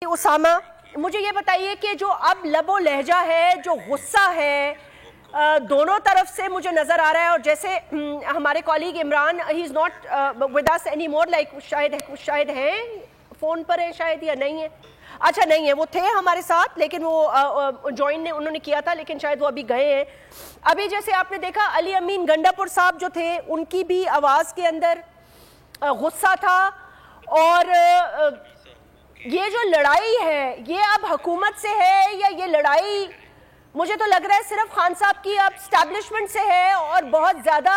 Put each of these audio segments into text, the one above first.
उसामा, मुझे ये बताइए कि जो अब लबो लहजा है, जो गुस्सा है, दोनों तरफ से मुझे नजर आ रहा है। और जैसे हमारे colleague Imran, he is not with us any more, like शायद हैं फोन पर है, शायद या नहीं है। अच्छा नहीं है, वो थे हमारे साथ लेकिन वो ज्वाइन ने उन्होंने किया था, लेकिन शायद वो अभी गए हैं। अभी जैसे आपने देखा अली अमीन गंडापुर साहब जो थे, उनकी भी आवाज के अंदर गुस्सा था। और ये जो लड़ाई है ये अब हुकूमत से है या ये लड़ाई, मुझे तो लग रहा है सिर्फ खान साहब की अब स्टैब्लिशमेंट से है और बहुत ज़्यादा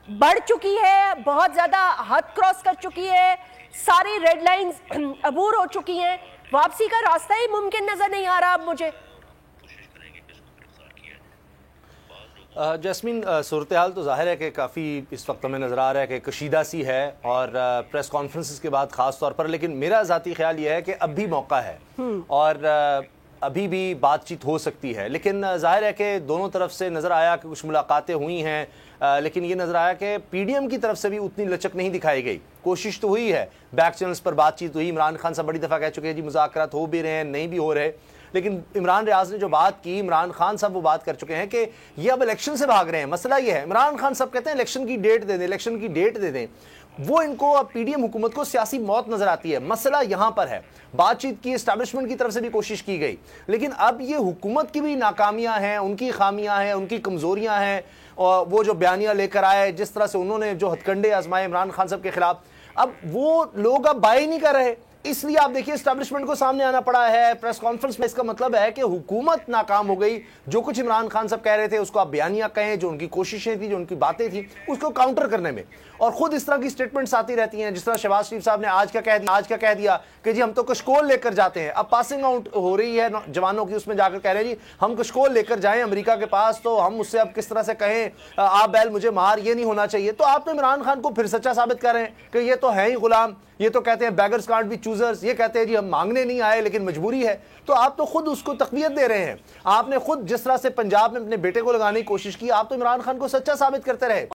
बढ़ चुकी है, बहुत ज़्यादा हद क्रॉस कर चुकी है, सारी रेड लाइंस अबूर हो चुकी हैं, वापसी का रास्ता ही मुमकिन नज़र नहीं आ रहा अब मुझे। जैस्मीन, सूरत हाल तो जाहिर है कि काफ़ी इस वक्त हमें नज़र आ रहा है कि कशीदा सी है और प्रेस कॉन्फ्रेंस के बाद ख़ास तौर पर, लेकिन मेरा ज़ाती ख्याल ये है कि अब भी मौका है और अभी भी बातचीत हो सकती है। लेकिन जाहिर है कि दोनों तरफ से नज़र आया कि कुछ मुलाकातें हुई हैं, लेकिन ये नज़र आया कि पीडीएम की तरफ से भी उतनी लचक नहीं दिखाई गई। कोशिश तो हुई है, बैक चैनल्स पर बातचीत हुई, इमरान खान साहब बड़ी दफ़ा कह चुके हैं जी मुज़ाकरात हो भी रहे हैं, नहीं भी हो रहे, लेकिन इमरान रियाज ने जो बात की, इमरान खान साहब वो बात कर चुके हैं कि ये अब इलेक्शन से भाग रहे हैं। मसला ये है, इमरान खान साहब कहते हैं इलेक्शन की डेट दे दें, इलेक्शन की डेट दे दें। वो इनको अब पीडीएम हुकूमत को सियासी मौत नजर आती है। मसला यहां पर है, बातचीत की, एस्टैब्लिशमेंट की तरफ से भी कोशिश की गई, लेकिन अब ये हुकूमत की भी नाकामियां हैं, उनकी खामियां हैं, उनकी कमजोरियां हैं। और वो जो बयानियां लेकर आए, जिस तरह से उन्होंने जो हथकंडे आजमाए इमरान खान साहब के खिलाफ, अब वो लोग अब बाय नहीं कर रहे। इसलिए आप देखिए एस्टैब्लिशमेंट को सामने आना पड़ा है प्रेस कॉन्फ्रेंस में। इसका मतलब है कि हुकूमत नाकाम हो गई। जो कुछ इमरान खान साहब कह रहे थे उसको आप बयानियां कहें, जो उनकी कोशिशें थी, जो उनकी बातें थी, उसको काउंटर करने में, और खुद इस तरह की स्टेटमेंट्स आती रहती हैं। जिस तरह शहबाज शरीफ साहब ने आज का कह दिया कि जी हम तो कशकोल लेकर जाते हैं। अब पासिंग आउट हो रही है जवानों की, उसमें जाकर कह रहे हैं जी हम कशकोल लेकर जाएं अमेरिका के पास, तो हम उससे अब किस तरह से कहें आप बैल मुझे मार, ये नहीं होना चाहिए। तो आप तो इमरान खान को फिर सच्चा साबित कर रहे हैं कि ये तो है ही गुलाम, ये तो कहते हैं बेगर्स कांट बी चूजर्स, ये कहते हैं जी हम मांगने नहीं आए लेकिन मजबूरी है। तो आप तो खुद उसको तकवीयत दे रहे हैं। आपने खुद जिस तरह से पंजाब में अपने बेटे को लगाने की कोशिश की, आप तो इमरान खान को सच्चा साबित करते रहे।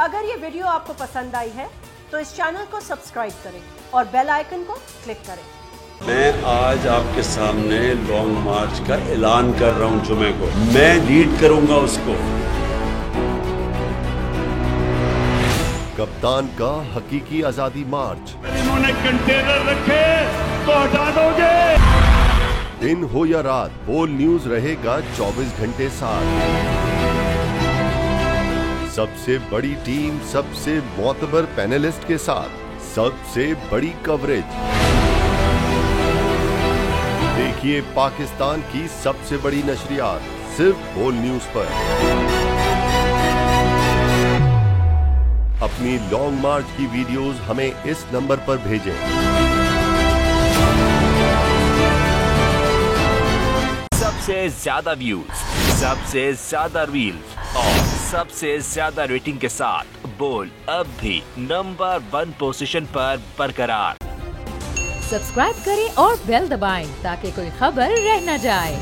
अगर ये वीडियो आपको पसंद आई है तो इस चैनल को सब्सक्राइब करें और बेल आइकन को क्लिक करें। मैं आज आपके सामने लॉन्ग मार्च का ऐलान कर रहा हूं। जुमे को मैं लीड करूंगा उसको। कप्तान का हकीकी आजादी मार्च। इन्होंने कंटेनर रखे तो हटा दोगे। दिन हो या रात, बोल न्यूज रहेगा 24 घंटे साथ। सबसे बड़ी टीम, सबसे मोतबर पैनलिस्ट के साथ, सबसे बड़ी कवरेज। देखिए पाकिस्तान की सबसे बड़ी नशरियात सिर्फ बोल न्यूज पर। अपनी लॉन्ग मार्च की वीडियोस हमें इस नंबर पर भेजें। सबसे ज्यादा व्यूज, सबसे ज्यादा रील्स और सबसे ज्यादा रेटिंग के साथ बोल अब भी नंबर 1 पोजीशन पर बरकरार। सब्सक्राइब करें और बेल दबाएं ताकि कोई खबर रह न जाए।